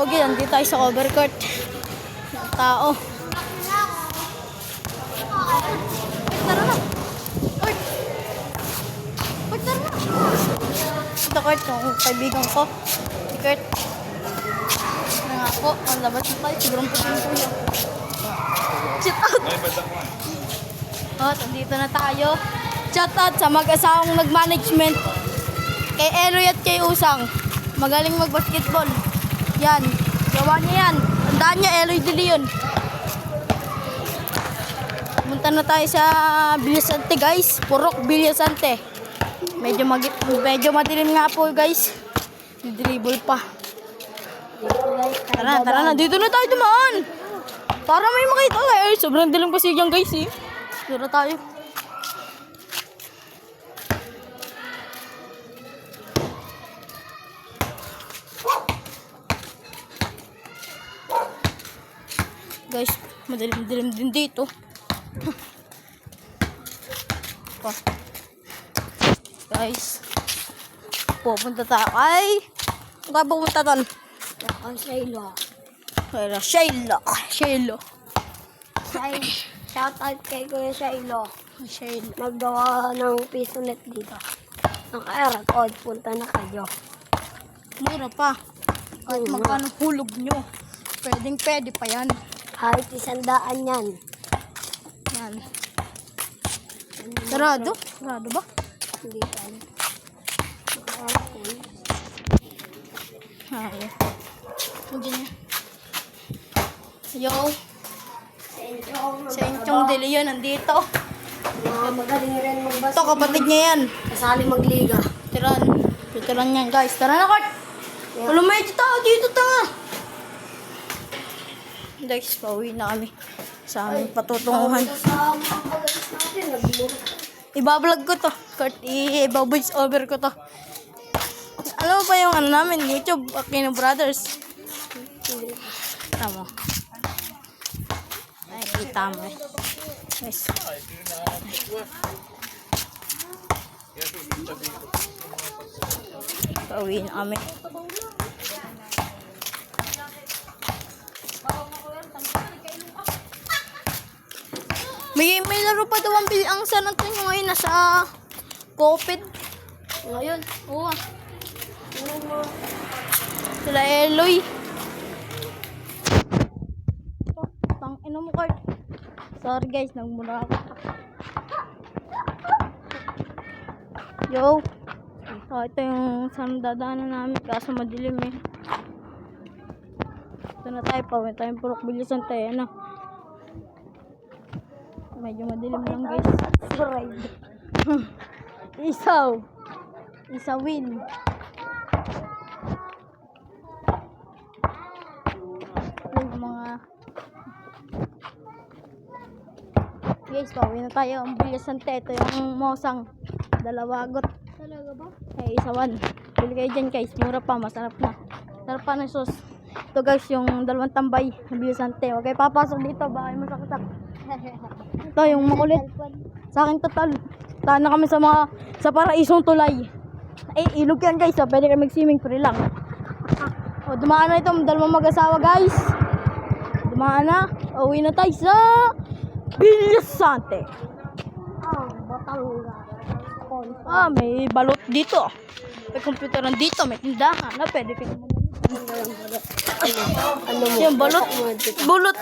Pogi, nandito tayo sa cover court. Tao. Tara na. Court. Court, tara na. Ito Court, yung kaibigan ko. Si Court. Na nga po, ang labas na tayo. Sigurong putin ko yun. Shout out. Nandito na tayo. Shout out sa mag-asawang nag-management. Kay Eloy at kay Usang. Magaling mag-basketball. Yan. Gawa niya yan. Tandaan niya, Eloy de Leon. Pumunta na tayo sa Villasante guys. Purok Villasante. Medyo madilim nga po guys. Dribble pa. Tara na. Dito na tayo dumaan. Para may makita tayo. Sobrang dilim kasi dyan guys eh. Tara tayo. Guys, madilim-dilim din dito. Guys, pupunta tayo. Ay, saan pupunta tayo? Ang Shayla. Shayla. Shout out kay Kuya Shayla. Shayla. Maggawa ng pistolet dito. Ang record, punta na kayo. Mura pa. Kahit magkano hulog nyo. Pwede pa yan. Kahit 100 yan. Yan. Sarado? Sarado ba? Hindi pa. Ay. Nandiyan niya. Yo. Sa Inchong de Leon nandito. Magaling rin magbasa. Ito kapatid niya yan. Kasali magliga. Veteran yan guys. Tara na Court. Alam mo yung tao dito tanga. Guys, pauwi na kami sa aming patutunguhan. Sa mga pagalis natin, nagmura. Ibablog ko to. Court, i-voice over ko to. Alam mo pa yung namin, YouTube, Aquino Brothers. Tama. Ay, kita mo eh. Guys. Pauwi na kami. May laro pa daw ang San Antonio ngayon nasa COVID. Ngayon, oo. Sila Eloy. Tang ina mo Court. Sorry guys, nagmura ako. Yo. Ito yung saan dadaanan namin kaso madilim eh. Ito na tayo pa. May tayong Purok Villasante. Ano? Medyo madilim lang guys. Isawin. Yung mga guys, pauwi na tayo. Ang Villasante. Ito yung Mosang. Dalawagot. Talaga ba? Eh, isawan. Bili kayo dyan guys. Mura pa. Masarap na. Sarap pa ng sauce. Ito guys, yung dalawang tambay. Ang Villasante. Huwag kayo papasok dito. Baka masakit. Ito yung makulit. Sa akin total. Taan na kami sa paraisong tulay. Ay, ilog yan guys. So, pwede kayo mag-swimming free lang. O, dumaan na ito. Dalawang mag-asawa guys. Dumaan na. Uwi na tayo sa Villasante. Batangas. May balot dito. May computeran dito. May tindahan. Pwede kayo mag- Ano mo? Yung balot. Balot.